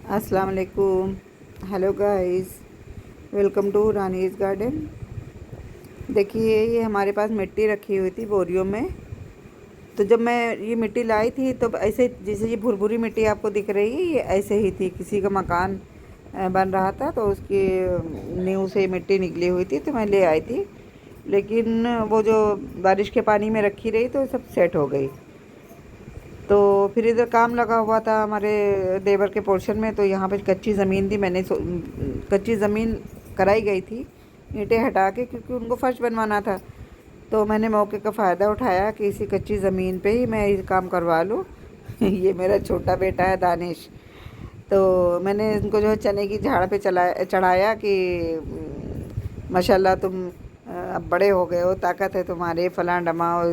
अस्सलाम वालेकुम। Hello guys, welcome to Rani's garden. देखिए, ये हमारे पास मिट्टी रखी हुई थी बोरियों में। तो जब मैं ये मिट्टी लाई थी तो ऐसे जैसे ये भुरभुरी मिट्टी आपको दिख रही है, ये ऐसे ही थी। किसी का मकान बन रहा था तो उसकी नींव से मिट्टी निकली हुई थी तो मैं ले आई थी। लेकिन वो जो बारिश के पानी में रखी रही तो सब सेट हो गई। तो फिर इधर काम लगा हुआ था हमारे देवर के पोर्शन में, तो यहाँ पे कच्ची ज़मीन थी। कच्ची ज़मीन कराई गई थी ईंटें हटा के, क्योंकि उनको फर्श बनवाना था। तो मैंने मौके का फ़ायदा उठाया कि इसी कच्ची ज़मीन पे ही मैं ये काम करवा लूँ। ये मेरा छोटा बेटा है दानिश। तो मैंने इनको जो है चने की झाड़ पे चढ़ाया कि माशाल्लाह तुम अब बड़े हो गए हो, ताकत है तुम्हारे, फलां डमाओ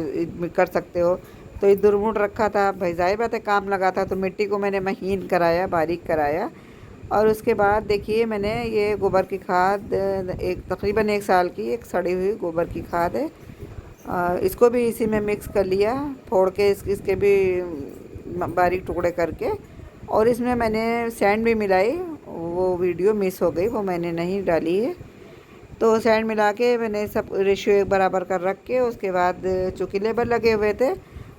कर सकते हो। तो ये दुरमुट रखा था भाई, जाहिर बात है काम लगा था। तो मिट्टी को मैंने महीन कराया, बारीक कराया। और उसके बाद देखिए मैंने ये गोबर की खाद, एक तकरीबन 1 साल की एक सड़ी हुई गोबर की खाद है, इसको भी इसी में मिक्स कर लिया, फोड़ के इसके भी बारीक टुकड़े करके। और इसमें मैंने सैंड भी मिलाई। वो वीडियो मिस हो गई, वो मैंने नहीं डाली है। तो सैंड मिला के मैंने सब रेशियो एक बराबर कर रख के, उसके बाद चूँकि लेबर लगे हुए थे,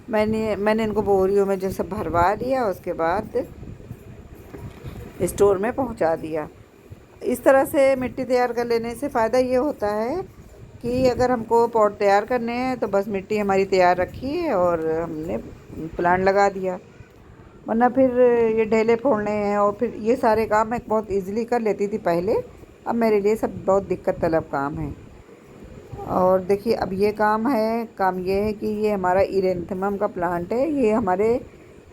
मैंने इनको बोरियों में जो सब भरवा दिया, उसके बाद स्टोर में पहुंचा दिया। इस तरह से मिट्टी तैयार कर लेने से फ़ायदा ये होता है कि अगर हमको पॉट तैयार करने हैं तो बस मिट्टी हमारी तैयार रखी है और हमने प्लांट लगा दिया। वरना फिर ये ढेले फोड़ने हैं और फिर ये सारे काम मैं बहुत इजीली कर लेती थी पहले। अब मेरे लिए सब बहुत दिक्कत तलब काम है। और देखिए अब ये काम ये है कि ये हमारा इरेंथमम का प्लांट है। ये हमारे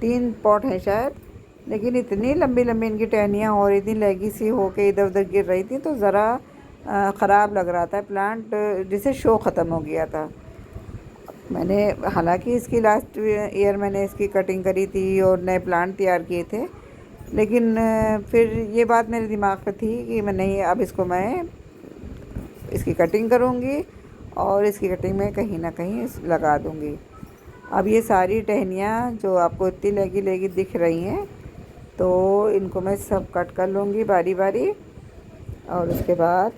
3 पॉट हैं शायद, लेकिन इतनी लंबी लंबी इनकी टहनियाँ और इतनी लैगी सी हो के इधर उधर गिर रही थी तो ज़रा ख़राब लग रहा था प्लांट, जिसे शो ख़त्म हो गया था। मैंने हालांकि इसकी लास्ट ईयर मैंने इसकी कटिंग करी थी और नए प्लांट तैयार किए थे, लेकिन फिर ये बात मेरे दिमाग पे थी कि मैं नहीं, अब इसको मैं इसकी कटिंग करूँगी और इसकी कटिंग में कहीं ना कहीं लगा दूँगी। अब ये सारी टहनियाँ जो आपको इतनी लगी लगी दिख रही हैं, तो इनको मैं सब कट कर लूँगी बारी बारी। और उसके बाद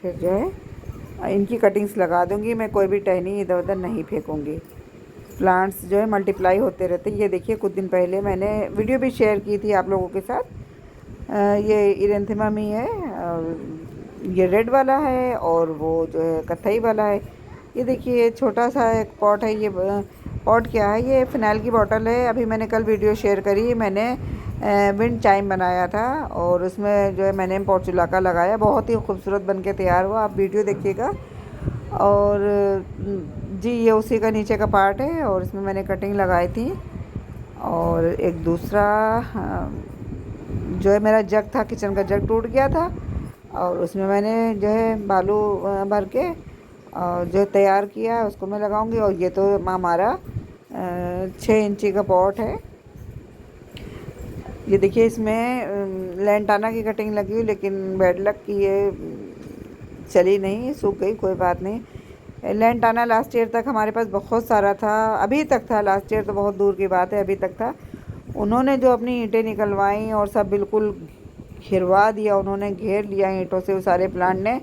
फिर जो है इनकी कटिंग्स लगा दूँगी। मैं कोई भी टहनी इधर उधर नहीं फेंकूँगी। प्लांट्स जो है मल्टीप्लाई होते रहते हैं। ये देखिए, कुछ दिन पहले मैंने वीडियो भी शेयर की थी आप लोगों के साथ। ये इरेंथेमम ही है, ये रेड वाला है और वो जो है कत्थई वाला है। ये देखिए छोटा सा एक पॉट है। ये पॉट क्या है, ये फ़िनाइल की बोतल है। अभी मैंने कल वीडियो शेयर करी, मैंने विंड चाइम बनाया था और उसमें जो है मैंने पोर्चुलाका लगाया, बहुत ही खूबसूरत बन के तैयार हुआ। आप वीडियो देखिएगा। और जी ये उसी का नीचे का पार्ट है और इसमें मैंने कटिंग लगाई थी। और एक दूसरा जो है मेरा जग था, किचन का जग टूट गया था और उसमें मैंने जो है बालू भर के और जो तैयार किया है उसको मैं लगाऊंगी। और ये तो हमारा 6 इंची का पॉट है। ये देखिए, इसमें लेंटाना की कटिंग लगी हुई, लेकिन बैड लक की ये चली नहीं, सूख गई। कोई बात नहीं। लेंटाना लास्ट ईयर तक हमारे पास बहुत सारा था, अभी तक था। लास्ट ईयर तो बहुत दूर की बात है, अभी तक था। उन्होंने जो अपनी ईंटें निकलवाई और सब बिल्कुल घिरवा दिया, उन्होंने घेर लिया ईंटों से वो सारे प्लांट ने।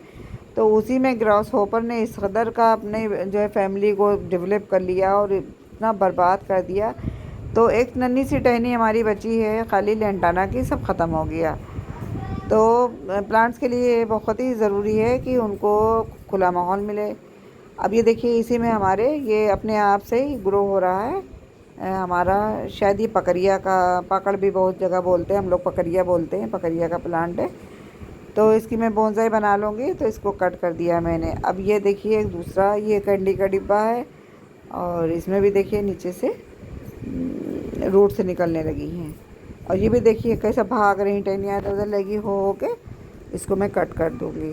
तो उसी में ग्रास होपर ने इस कदर का अपने जो है फैमिली को डेवलप कर लिया और इतना बर्बाद कर दिया। तो एक नन्ही सी टहनी हमारी बची है खाली लेंटाना की, सब ख़त्म हो गया। तो प्लांट्स के लिए बहुत ही ज़रूरी है कि उनको खुला माहौल मिले। अब ये देखिए, इसी में हमारे ये अपने आप से ही ग्रो हो रहा है। हमारा शायद ये पकरिया का, पकड़ भी बहुत जगह बोलते हैं, हम लोग पकरिया बोलते हैं, पकरिया का प्लांट है। तो इसकी मैं बोनसाई बना लूँगी। तो इसको कट कर दिया मैंने। अब ये देखिए, एक दूसरा ये कैंडी का डिब्बा है और इसमें भी देखिए नीचे से रूट से निकलने लगी हैं। और ये भी देखिए कैसा भाग रही टहनियाँ इधर उधर लगी हो के। इसको मैं कट कर दूँगी।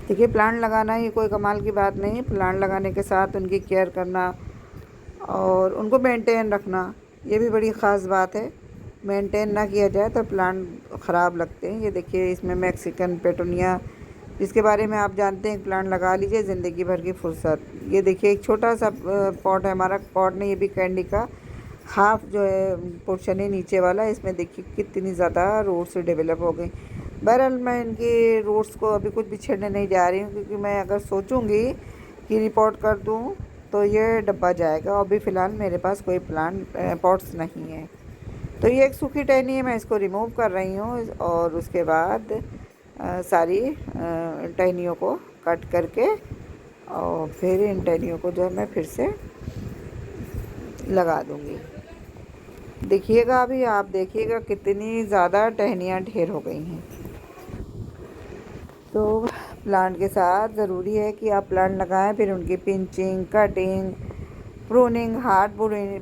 देखिए, प्लांट लगाना ये कोई कमाल की बात नहीं। प्लांट लगाने के साथ उनकी केयर करना और उनको मेंटेन रखना, ये भी बड़ी ख़ास बात है। मेंटेन ना किया जाए तो प्लांट ख़राब लगते हैं। ये देखिए, इसमें मैक्सिकन पेटूनिया, जिसके बारे में आप जानते हैं, प्लांट लगा लीजिए, ज़िंदगी भर की फुर्सत। ये देखिए एक छोटा सा पॉट है हमारा, पॉट नहीं, ये भी कैंडी का हाफ जो है पोर्शन है नीचे वाला, इसमें देखिए कितनी ज़्यादा रूट्स डेवलप हो गई। बहरहाल मैं इनके रूट्स को अभी कुछ भी छेड़ने नहीं जा रही हूँ, क्योंकि मैं अगर सोचूंगी कि रिपोर्ट कर दूँ तो ये डब्बा जाएगा। अभी फ़िलहाल मेरे पास कोई प्लांट पॉट्स नहीं है। तो ये एक सूखी टहनी है, मैं इसको रिमूव कर रही हूँ और उसके बाद सारी टहनियों को कट करके और फिर इन टहनियों को जो है मैं फिर से लगा दूँगी। देखिएगा, अभी आप देखिएगा कितनी ज़्यादा टहनियाँ ढेर हो गई हैं। तो प्लांट के साथ ज़रूरी है कि आप प्लांट लगाएं, फिर उनकी pinching, cutting, pruning, hard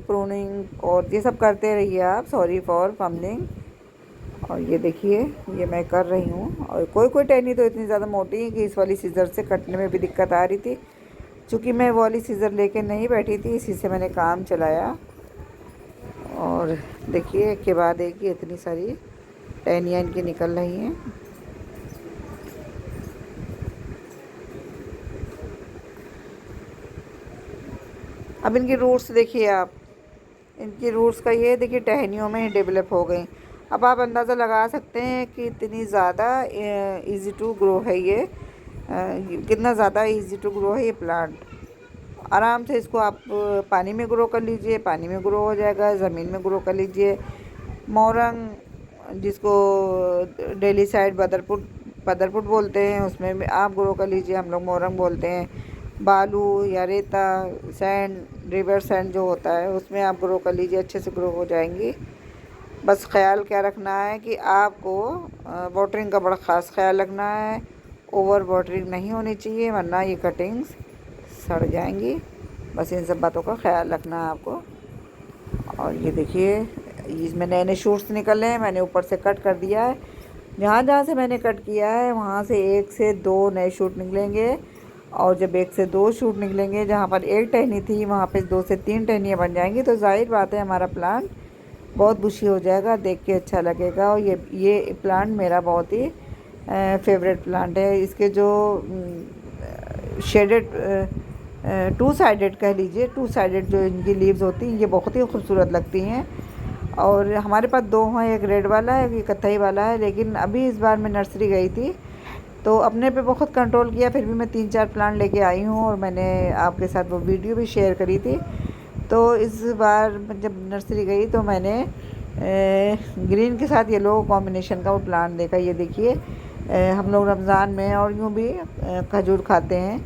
pruning और ये सब करते रहिए आप। Sorry for fumbling. और ये देखिए, ये मैं कर रही हूँ। और कोई कोई टहनी तो इतनी ज़्यादा मोटी है कि इस वाली सीज़र से कटने में भी दिक्कत आ रही थी। चूँकि मैं वो वाली सीज़र लेके नहीं बैठी थी, इसी से मैंने काम चलाया। और देखिए, एक के बाद एक ही इतनी सारी टहनियाँ इनकी निकल रही हैं। अब इनकी रूट्स देखिए आप, इनकी रूट्स का ये देखिए टहनियों में डेवलप हो गई। अब आप अंदाज़ा लगा सकते हैं कि इतनी ज़्यादा इजी टू ग्रो है ये, कितना ज़्यादा इजी टू ग्रो है ये प्लांट। आराम से इसको आप पानी में ग्रो कर लीजिए, पानी में ग्रो हो जाएगा। ज़मीन में ग्रो कर लीजिए। मोरंग, जिसको दिल्ली साइड बदरपुर बोलते हैं, उसमें भी आप ग्रो कर लीजिए। हम लोग मोरंग बोलते हैं। बालू या रेता, सैंड, रिवर सैंड जो होता है, उसमें आप ग्रो कर लीजिए, अच्छे से ग्रो हो जाएंगी। बस ख्याल क्या रखना है कि आपको वाटरिंग का बड़ा ख़ास ख्याल रखना है। ओवर वाटरिंग नहीं होनी चाहिए, वरना ये कटिंग्स सड़ जाएंगी। बस इन सब बातों का ख्याल रखना है आपको। और ये देखिए, इसमें नए नए शूट्स निकले हैं, मैंने ऊपर से कट कर दिया है। जहाँ जहाँ से मैंने कट किया है वहाँ से 1 से 2 नए शूट निकलेंगे। और जब 1 से 2 शूट निकलेंगे, जहाँ पर 1 टहनी थी वहाँ पे 2 से 3 टहनियाँ बन जाएंगी। तो जाहिर बात है हमारा प्लांट बहुत बुशी हो जाएगा, देख के अच्छा लगेगा। और ये प्लांट मेरा बहुत ही फेवरेट प्लांट है। इसके जो शेडेड, टू साइडेड कह लीजिए, टू साइडेड जो इनकी लीव्स होती हैं, ये बहुत ही खूबसूरत लगती हैं। और हमारे पास 2 हैं, एक रेड वाला है, एक कत्थई वाला है। लेकिन अभी इस बार मैं नर्सरी गई थी तो अपने पे बहुत कंट्रोल किया, फिर भी मैं 3-4 प्लांट लेके आई हूँ और मैंने आपके साथ वो वीडियो भी शेयर करी थी। तो इस बार जब नर्सरी गई तो मैंने ग्रीन के साथ येलो कॉम्बिनेशन का वो प्लांट देखा। ये देखिए, हम लोग रमज़ान में और यूँ भी खजूर खाते हैं,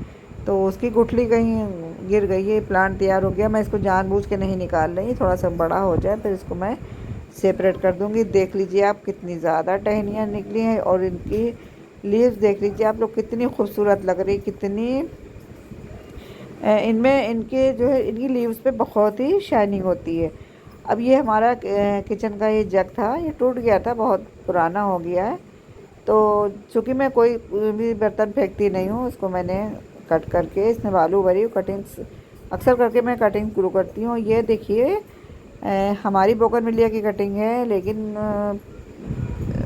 तो उसकी गुठली कहीं गिर गई है, प्लांट तैयार हो गया। मैं इसको जानबूझ के नहीं निकाल रही, थोड़ा सा बड़ा हो जाए फिर इसको मैं सेपरेट कर दूँगी। देख लीजिए आप कितनी ज़्यादा टहनियाँ निकली हैं और इनकी लीव्स देख लीजिए आप लोग, कितनी खूबसूरत लग रही, कितनी इनमें इनके जो है इनकी लीव्स पे बहुत ही शाइनिंग होती है। अब ये हमारा किचन का ये जग था, ये टूट गया था, बहुत पुराना हो गया है। तो चूँकि मैं कोई भी बर्तन फेंकती नहीं हूँ, उसको मैंने कट करके इसमें बालू भरी कटिंग्स अक्सर करके मैं कटिंग शुरू करती हूँ। ये देखिए, हमारी बोगनविलिया की कटिंग है, लेकिन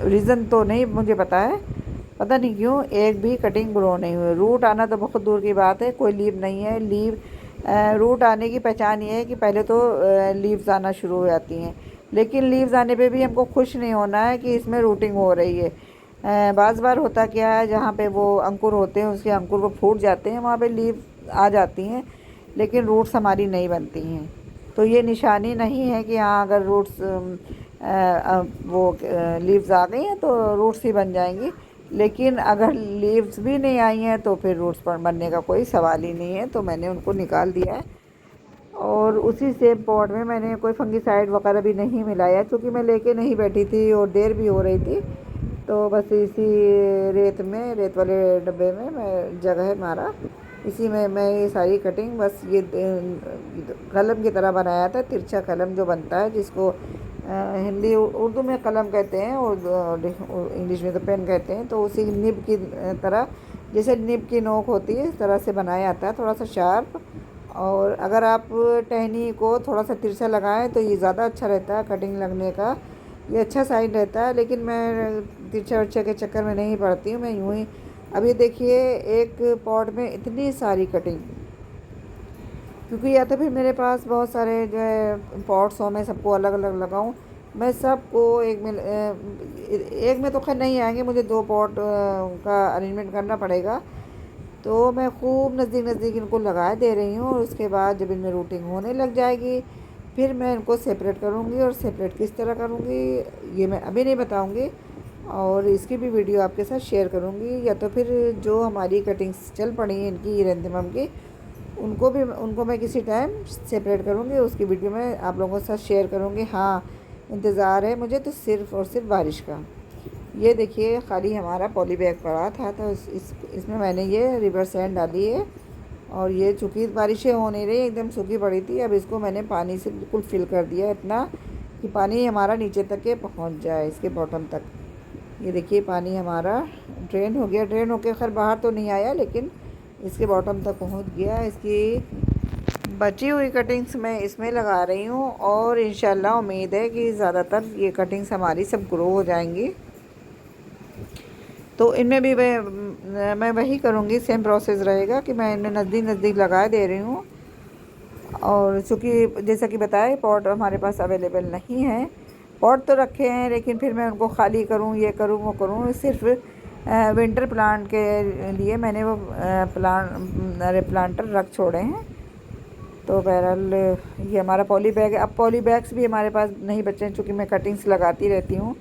रीज़न तो नहीं मुझे पता है, पता नहीं क्यों एक भी कटिंग ग्रो नहीं हुई। रूट आना तो बहुत दूर की बात है, कोई लीव नहीं है। रूट आने की पहचान ये है कि पहले तो लीव्स आना शुरू हो जाती हैं। लेकिन लीव्स आने पे भी हमको खुश नहीं होना है कि इसमें रूटिंग हो रही है। बाज़ बार होता क्या है, जहाँ पे वो अंकुर होते हैं, उसके अंकुर को फूट जाते हैं, वहाँ पे लीव आ जाती हैं, लेकिन रूट्स हमारी नहीं बनती हैं। तो ये निशानी नहीं है कि हाँ, अगर रूट्स वो लीव्स आ गई हैं तो रूट्स ही बन जाएंगी। लेकिन अगर लीव्स भी नहीं आई हैं तो फिर रूट्स पर बनने का कोई सवाल ही नहीं है। तो मैंने उनको निकाल दिया है और उसी सेम पॉट में मैंने कोई फंगिसाइड वगैरह भी नहीं मिलाया, क्योंकि मैं लेके नहीं बैठी थी और देर भी हो रही थी। तो बस इसी रेत वाले डब्बे में मैं जगह है हमारा, इसी में मैं ये सारी कटिंग, बस ये कलम की तरह बनाया था, तिरछा कलम जो बनता है, जिसको हिंदी उर्दू में कलम कहते हैं और इंग्लिश में तो पेन कहते हैं। तो उसी निब की तरह, जैसे निब की नोक होती है, इस तरह से बनाया जाता है, थोड़ा सा शार्प। और अगर आप टहनी को थोड़ा सा तिरछा लगाएं तो ये ज़्यादा अच्छा रहता है कटिंग लगने का, ये अच्छा साइन रहता है। लेकिन मैं तिरछा वर्छा के चक्कर में नहीं पड़ती हूँ, मैं यूँ ही। अब ये देखिए, एक पॉट में इतनी सारी कटिंग, क्योंकि या तो फिर मेरे पास बहुत सारे जो है पॉट्स हों, मैं सबको अलग अलग लगाऊं। मैं सबको एक में तो खैर नहीं आएंगे, मुझे 2 पॉट का अरेंजमेंट करना पड़ेगा। तो मैं खूब नज़दीक नज़दीक इनको लगा दे रही हूँ, और उसके बाद जब इनमें रूटिंग होने लग जाएगी फिर मैं इनको सेपरेट करूँगी। और सेपरेट किस तरह करूँगी ये मैं अभी नहीं बताऊँगी, और इसकी भी वीडियो आपके साथ शेयर करूँगी। या तो फिर जो हमारी कटिंग्स चल पड़ी हैं इनकी इरेंथेमम की, उनको मैं किसी टाइम सेपरेट करूँगी, उसकी वीडियो मैं आप लोगों के साथ शेयर करूँगी। हाँ, इंतज़ार है मुझे तो सिर्फ़ और सिर्फ बारिश का। ये देखिए खाली हमारा पॉली बैग पड़ा था, तो इसमें मैंने ये रिवर सैंड डाली है। और ये चूँकि बारिशें हो नहीं रही, एकदम सूखी पड़ी थी, अब इसको मैंने पानी से बिल्कुल फिल कर दिया इतना कि पानी हमारा नीचे तक के पहुँच जाए, इसके बॉटम तक। ये देखिए पानी हमारा ड्रेन हो गया, ड्रेन होकर खैर बाहर तो नहीं आया, लेकिन इसके बॉटम तक पहुँच गया। इसकी बची हुई कटिंग्स मैं इसमें लगा रही हूँ, और इंशाल्लाह उम्मीद है कि ज़्यादातर ये कटिंग्स हमारी सब ग्रो हो जाएंगी। तो इनमें भी मैं वही करूँगी, सेम प्रोसेस रहेगा कि मैं इन्हें नज़दीक नज़दीक लगा दे रही हूँ। और चूँकि जैसा कि बताया पॉट हमारे पास अवेलेबल नहीं है, पॉट तो रखे हैं लेकिन फिर मैं उनको खाली करूँ, ये करूँ वो करूँ। सिर्फ विंटर प्लांट के लिए मैंने वो प्लांटर रख छोड़े हैं। तो बहरहाल ये हमारा पॉली बैग है। अब पॉली बैग्स भी हमारे पास नहीं बचे हैं, चूँकि मैं कटिंग्स लगाती रहती हूँ।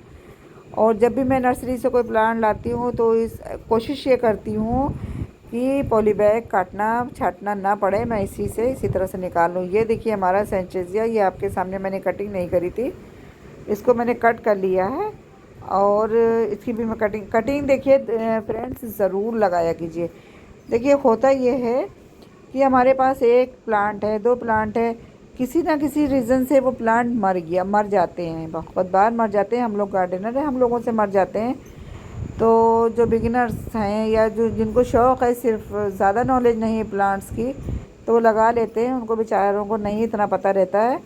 और जब भी मैं नर्सरी से कोई प्लांट लाती हूँ तो इस कोशिश ये करती हूँ कि पॉली बैग काटना छाँटना ना पड़े, मैं इसी तरह से निकाल लूँ। ये देखिए हमारा सेंचेजिया, ये आपके सामने मैंने कटिंग नहीं करी थी, इसको मैंने कट कर लिया है। और इसकी भी मैं कटिंग देखिए फ्रेंड्स ज़रूर लगाया कीजिए। देखिए होता ये है कि हमारे पास एक प्लांट है, 2 प्लांट है, किसी ना किसी रीज़न से वो प्लांट मर जाते हैं, बहुत बार मर जाते हैं। हम लोग गार्डनर हैं, हम लोगों से मर जाते हैं। तो जो बिगिनर्स हैं या जो जिनको शौक़ है, सिर्फ ज़्यादा नॉलेज नहीं है प्लांट्स की, तो वो लगा लेते हैं, उनको बेचारों को नहीं इतना पता रहता है।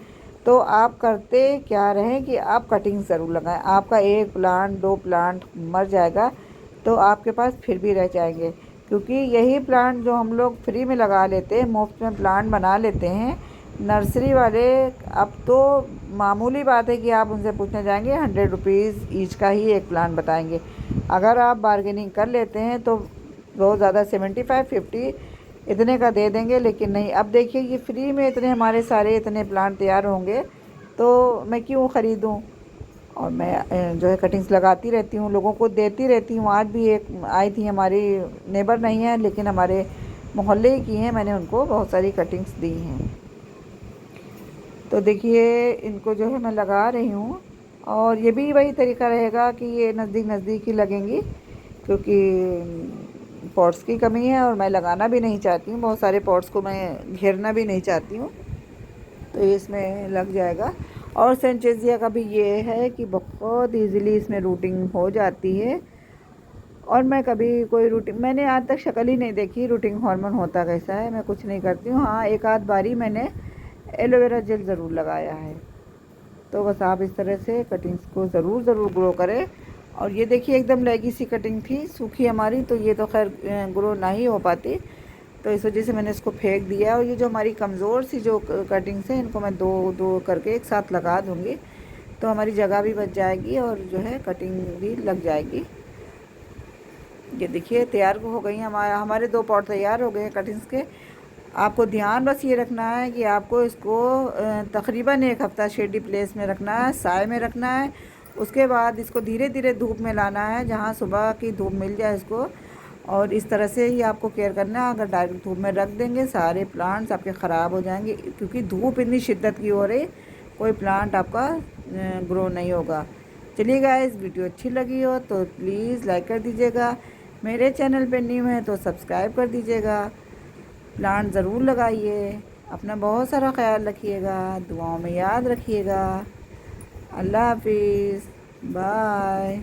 तो आप करते क्या रहें कि आप कटिंग ज़रूर लगाएं। आपका 1 प्लांट 2 प्लांट मर जाएगा तो आपके पास फिर भी रह जाएंगे, क्योंकि यही प्लांट जो हम लोग फ्री में लगा लेते हैं, मुफ्त में प्लांट बना लेते हैं, नर्सरी वाले अब तो मामूली बात है कि आप उनसे पूछने जाएंगे 100 रुपीज़ ईच का ही एक प्लांट बताएंगे। अगर आप बार्गेनिंग कर लेते हैं तो बहुत ज़्यादा 75-50 इतने का दे देंगे। लेकिन नहीं, अब देखिए ये फ्री में इतने हमारे सारे इतने प्लांट तैयार होंगे तो मैं क्यों ख़रीदूँ। और मैं जो है कटिंग्स लगाती रहती हूँ, लोगों को देती रहती हूँ। आज भी एक आई थी, हमारी नेबर नहीं है लेकिन हमारे मोहल्ले की हैं, मैंने उनको बहुत सारी कटिंग्स दी हैं। तो देखिए इनको जो है मैं लगा रही हूँ, और ये भी वही तरीका रहेगा कि ये नज़दीक नज़दीक ही लगेंगी, क्योंकि पॉट्स की कमी है और मैं लगाना भी नहीं चाहती हूँ, बहुत सारे पॉट्स को मैं घेरना भी नहीं चाहती हूँ, तो ये इसमें लग जाएगा। और सेंचेजिया का भी ये है कि बहुत इजीली इसमें रूटिंग हो जाती है। और मैं कभी कोई रूटिंग, मैंने आज तक शक्ल ही नहीं देखी रूटिंग हार्मोन होता कैसा है, मैं कुछ नहीं करती हूँ। हाँ, एक आध बारी मैंने एलोवेरा जेल ज़रूर लगाया है। तो बस आप इस तरह से कटिंग्स को ज़रूर ग्रो करें। और ये देखिए एकदम लेगी सी कटिंग थी, सूखी हमारी, तो ये तो खैर ग्रो ना ही हो पाती, तो इस वजह से मैंने इसको फेंक दिया। और ये जो हमारी कमज़ोर सी जो कटिंग्स हैं, इनको मैं 2-2 करके एक साथ लगा दूँगी, तो हमारी जगह भी बच जाएगी और जो है कटिंग भी लग जाएगी। ये देखिए तैयार हो गई हमारे 2 पॉट तैयार हो गए हैं कटिंग्स के। आपको ध्यान बस ये रखना है कि आपको इसको तकरीबन 1 हफ़्ता शेडी प्लेस में रखना है, साए में रखना है। उसके बाद इसको धीरे धीरे धूप में लाना है, जहाँ सुबह की धूप मिल जाए इसको। और इस तरह से ही आपको केयर करना है। अगर डायरेक्ट धूप में रख देंगे सारे प्लांट्स आपके ख़राब हो जाएंगे, क्योंकि धूप इतनी शिद्दत की हो रही, कोई प्लांट आपका ग्रो नहीं होगा। चलिए गाइस, वीडियो अच्छी लगी हो तो प्लीज़ लाइक कर दीजिएगा, मेरे चैनल पे न्यू है तो सब्सक्राइब कर दीजिएगा, प्लांट ज़रूर लगाइए, अपना बहुत सारा ख्याल रखिएगा, दुआओं में याद रखिएगा। अल्लाह हाफिज़, बाय।